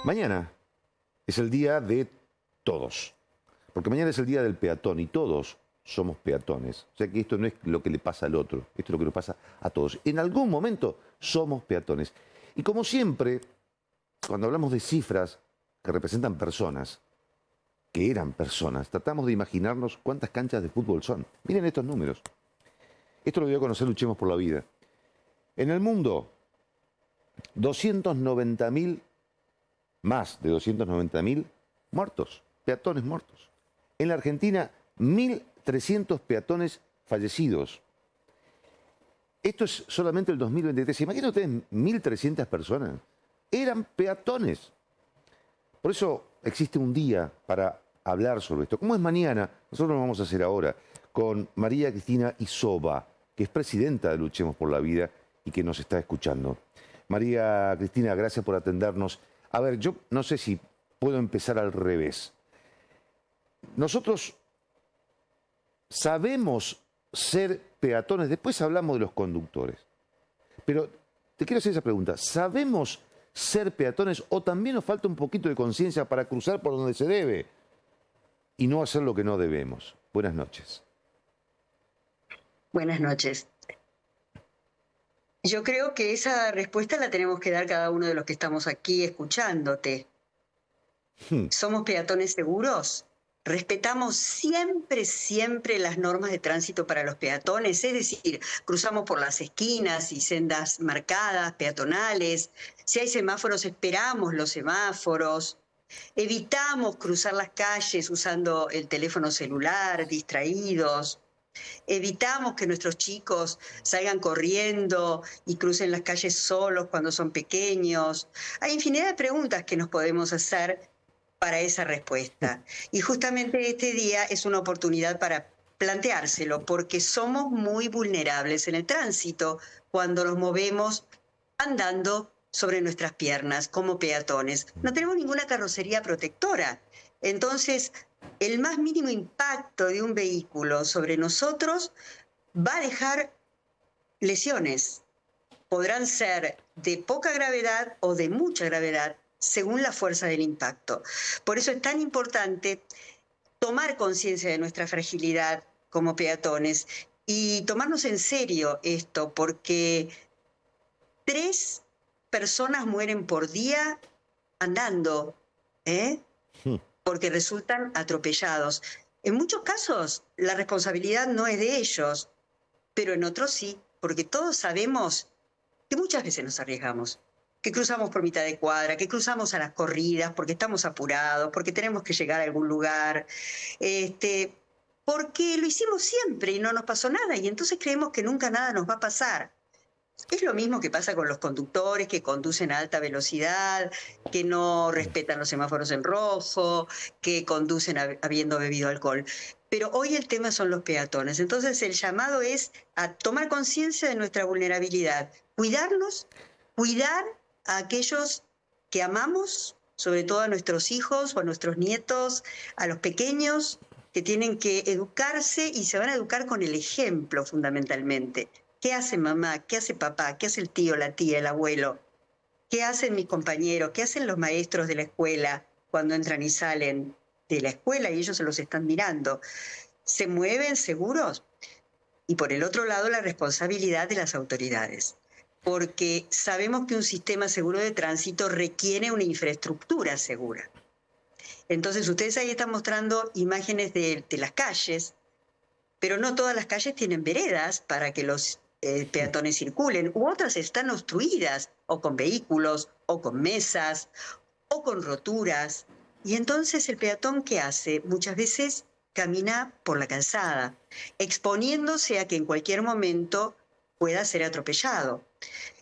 Mañana es el día de todos, porque mañana es el día del peatón y todos somos peatones. O sea que esto no es lo que le pasa al otro, esto es lo que nos pasa a todos. En algún momento somos peatones. Y como siempre, cuando hablamos de cifras que representan personas, que eran personas, tratamos de imaginarnos cuántas canchas de fútbol son. Miren estos números. Esto lo dio a conocer Luchemos por la Vida. En el mundo, 290.000, más de 290.000 muertos, peatones muertos. En la Argentina, 1.300 peatones fallecidos. Esto es solamente el 2023. Imaginen ustedes, 1.300 personas eran peatones. Por eso existe un día para hablar sobre esto. ¿Cómo es mañana? Nosotros lo vamos a hacer ahora con María Cristina Isoba, que es presidenta de Luchemos por la Vida y que nos está escuchando. María Cristina, gracias por atendernos. A ver, yo no sé si puedo empezar al revés. Nosotros sabemos ser peatones, después hablamos de los conductores. Pero te quiero hacer esa pregunta. ¿Sabemos ser peatones o también nos falta un poquito de conciencia para cruzar por donde se debe y no hacer lo que no debemos? Buenas noches. Buenas noches. Yo creo que esa respuesta la tenemos que dar cada uno de los que estamos aquí escuchándote. ¿Somos peatones seguros? ¿Respetamos siempre las normas de tránsito para los peatones? Es decir, cruzamos por las esquinas y sendas marcadas, peatonales. Si hay semáforos, esperamos los semáforos. Evitamos cruzar las calles usando el teléfono celular, distraídos. Evitamos que nuestros chicos salgan corriendo y crucen las calles solos cuando son pequeños. Hay infinidad de preguntas que nos podemos hacer para esa respuesta. Y justamente este día es una oportunidad para planteárselo, porque somos muy vulnerables en el tránsito cuando nos movemos andando sobre nuestras piernas como peatones. No tenemos ninguna carrocería protectora. Entonces, el más mínimo impacto de un vehículo sobre nosotros va a dejar lesiones. Podrán ser de poca gravedad o de mucha gravedad, según la fuerza del impacto. Por eso es tan importante tomar conciencia de nuestra fragilidad como peatones y tomarnos en serio esto, porque 3 personas mueren por día andando, porque resultan atropellados. En muchos casos la responsabilidad no es de ellos, pero en otros sí, porque todos sabemos que muchas veces nos arriesgamos, que cruzamos por mitad de cuadra, que cruzamos a las corridas porque estamos apurados, porque tenemos que llegar a algún lugar, porque lo hicimos siempre y no nos pasó nada, y entonces creemos que nunca nada nos va a pasar. Es lo mismo que pasa con los conductores que conducen a alta velocidad, que no respetan los semáforos en rojo, que conducen habiendo bebido alcohol. Pero hoy el tema son los peatones. Entonces el llamado es a tomar conciencia de nuestra vulnerabilidad, cuidarnos, cuidar a aquellos que amamos, sobre todo a nuestros hijos o a nuestros nietos, a los pequeños, que tienen que educarse y se van a educar con el ejemplo fundamentalmente. ¿Qué hace mamá? ¿Qué hace papá? ¿Qué hace el tío, la tía, el abuelo? ¿Qué hacen mis compañeros? ¿Qué hacen los maestros de la escuela cuando entran y salen de la escuela y ellos se los están mirando? ¿Se mueven seguros? Y por el otro lado, la responsabilidad de las autoridades. Porque sabemos que un sistema seguro de tránsito requiere una infraestructura segura. Entonces, ustedes ahí están mostrando imágenes de las calles, pero no todas las calles tienen veredas para que los peatones circulen, u otras están obstruidas, o con vehículos, o con mesas, o con roturas. Y entonces el peatón, ¿qué hace? Muchas veces camina por la calzada, exponiéndose a que en cualquier momento pueda ser atropellado.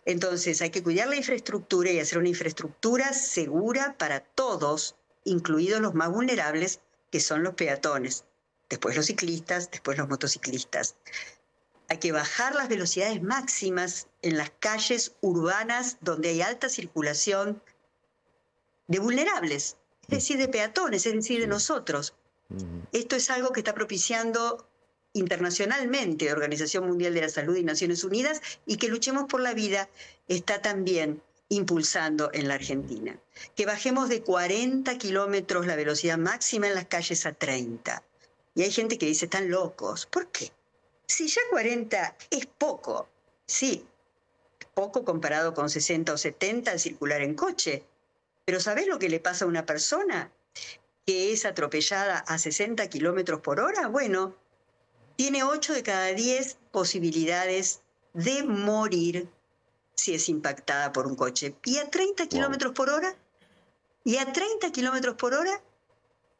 Entonces hay que cuidar la infraestructura y hacer una infraestructura segura para todos, incluidos los más vulnerables, que son los peatones. Después los ciclistas, después los motociclistas. Hay que bajar las velocidades máximas en las calles urbanas donde hay alta circulación de vulnerables, es decir, de peatones, es decir, de nosotros. Esto es algo que está propiciando internacionalmente Organización Mundial de la Salud y Naciones Unidas, y que Luchemos por la Vida está también impulsando en la Argentina. Que bajemos de 40 kilómetros la velocidad máxima en las calles a 30. Y hay gente que dice, están locos. ¿Por qué? Si ya 40 es poco, sí, poco comparado con 60 o 70 al circular en coche. Pero ¿sabés lo que le pasa a una persona que es atropellada a 60 kilómetros por hora? Bueno, tiene 8 de cada 10 posibilidades de morir si es impactada por un coche. Y a 30 kilómetros por hora,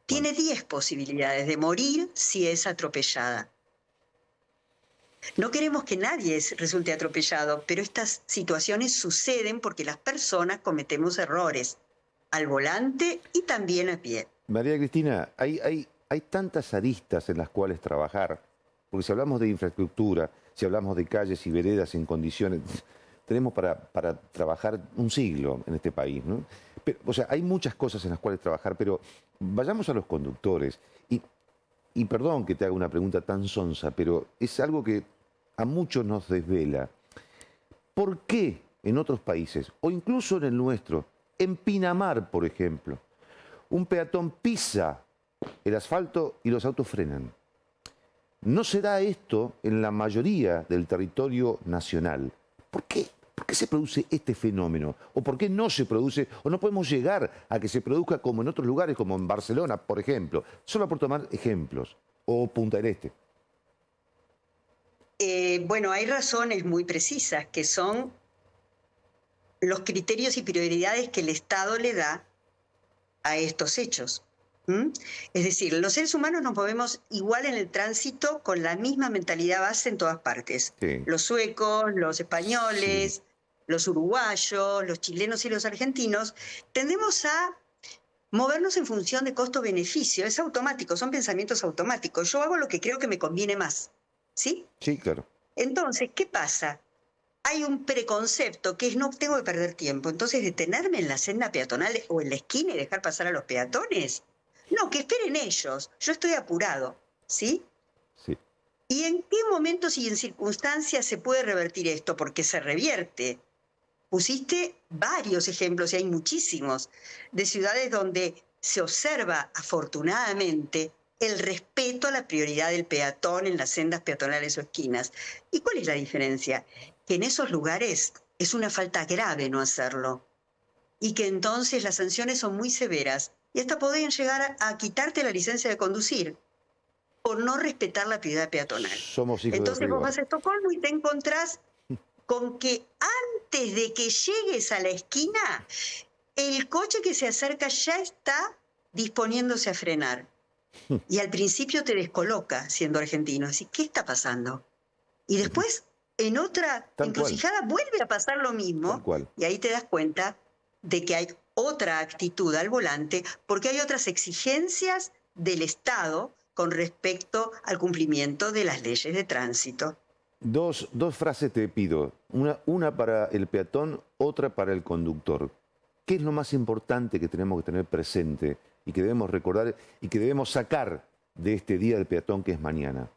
tiene 10 posibilidades de morir si es atropellada. No queremos que nadie resulte atropellado, pero estas situaciones suceden porque las personas cometemos errores al volante y también a pie. María Cristina, hay tantas aristas en las cuales trabajar, porque si hablamos de infraestructura, si hablamos de calles y veredas en condiciones, tenemos para trabajar un siglo en este país, ¿no? Pero, o sea, hay muchas cosas en las cuales trabajar, pero vayamos a los conductores. Y perdón que te haga una pregunta tan sonsa, pero es algo que a muchos nos desvela. ¿Por qué en otros países, o incluso en el nuestro, en Pinamar, por ejemplo, un peatón pisa el asfalto y los autos frenan? No se da esto en la mayoría del territorio nacional. ¿Por qué? ¿Por qué se produce este fenómeno? ¿O por qué no se produce? ¿O no podemos llegar a que se produzca como en otros lugares, como en Barcelona, por ejemplo? Solo por tomar ejemplos. O Punta del Este. Bueno, hay razones muy precisas que son los criterios y prioridades que el Estado le da a estos hechos. Es decir, los seres humanos nos movemos igual en el tránsito con la misma mentalidad base en todas partes. Sí. Los suecos, los españoles, sí, los uruguayos, los chilenos y los argentinos tendemos a movernos en función de costo-beneficio. Es automático, son pensamientos automáticos. Yo hago lo que creo que me conviene más. ¿Sí? Sí, claro. Entonces, ¿qué pasa? Hay un preconcepto que es no tengo que perder tiempo. Entonces, detenerme en la senda peatonal o en la esquina y dejar pasar a los peatones. No, que esperen ellos. Yo estoy apurado. ¿Sí? Sí. ¿Y en qué momentos y en circunstancias se puede revertir esto? Porque se revierte. Pusiste varios ejemplos, y hay muchísimos, de ciudades donde se observa, afortunadamente, el respeto a la prioridad del peatón en las sendas peatonales o esquinas. ¿Y cuál es la diferencia? Que en esos lugares es una falta grave no hacerlo. Y que entonces las sanciones son muy severas. Y hasta podrían llegar a quitarte la licencia de conducir por no respetar la prioridad peatonal. Somos hijos Entonces de vos vas a Estocolmo y te encontrás con que antes de que llegues a la esquina, el coche que se acerca ya está disponiéndose a frenar. Y al principio te descoloca siendo argentino. Así, ¿qué está pasando? Y después, en otra encrucijada, vuelve a pasar lo mismo. Y ahí te das cuenta de que hay otra actitud al volante, porque hay otras exigencias del Estado con respecto al cumplimiento de las leyes de tránsito. Dos frases te pido. Una para el peatón, otra para el conductor. ¿Qué es lo más importante que tenemos que tener presente y que debemos recordar y que debemos sacar de este Día del Peatón que es mañana?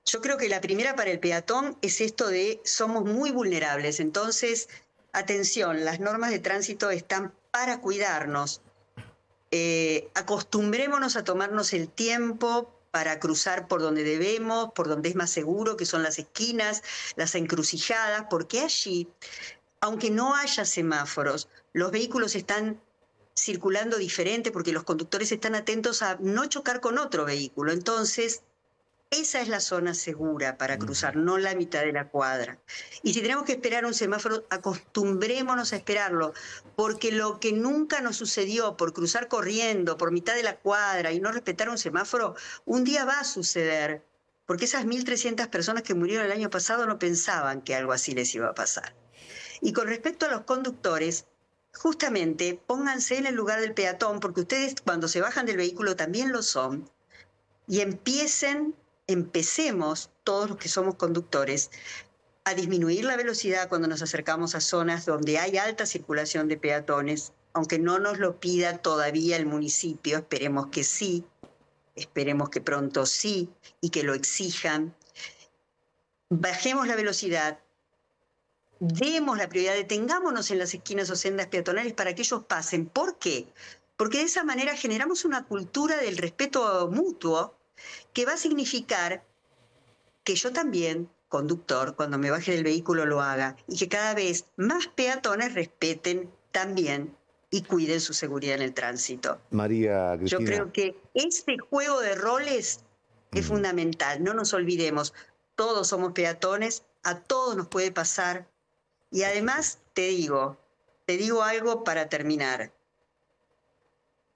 Yo creo que la primera para el peatón es esto de somos muy vulnerables. Entonces, atención, las normas de tránsito están para cuidarnos. Acostumbrémonos a tomarnos el tiempo para cruzar por donde debemos, por donde es más seguro, que son las esquinas, las encrucijadas, porque allí, aunque no haya semáforos, los vehículos están circulando diferente porque los conductores están atentos a no chocar con otro vehículo. Entonces, esa es la zona segura para cruzar, no la mitad de la cuadra. Y si tenemos que esperar un semáforo, acostumbrémonos a esperarlo, porque lo que nunca nos sucedió por cruzar corriendo por mitad de la cuadra y no respetar un semáforo, un día va a suceder, porque esas 1.300 personas que murieron el año pasado no pensaban que algo así les iba a pasar. Y con respecto a los conductores, justamente pónganse en el lugar del peatón, porque ustedes cuando se bajan del vehículo también lo son, y empecemos, todos los que somos conductores, a disminuir la velocidad cuando nos acercamos a zonas donde hay alta circulación de peatones, aunque no nos lo pida todavía el municipio, esperemos que sí, esperemos que pronto sí, y que lo exijan. Bajemos la velocidad, demos la prioridad, detengámonos en las esquinas o sendas peatonales para que ellos pasen. ¿Por qué? Porque de esa manera generamos una cultura del respeto mutuo que va a significar que yo también, conductor, cuando me baje del vehículo lo haga, y que cada vez más peatones respeten también y cuiden su seguridad en el tránsito. María Yo Cristina, creo que este juego de roles es fundamental. No nos olvidemos, todos somos peatones, a todos nos puede pasar. Y además te digo algo para terminar.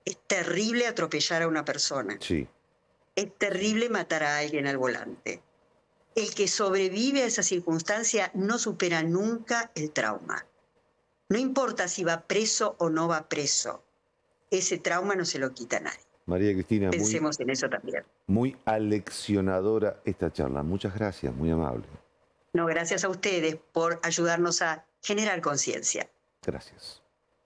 Es terrible atropellar a una persona. sí, Es terrible matar a alguien al volante. El que sobrevive a esa circunstancia no supera nunca el trauma. No importa si va preso o no va preso. Ese trauma no se lo quita a nadie. María Cristina, Pensemos en eso también. muy aleccionadora esta charla. Muchas gracias, muy amable. No, gracias a ustedes por ayudarnos a generar conciencia. Gracias.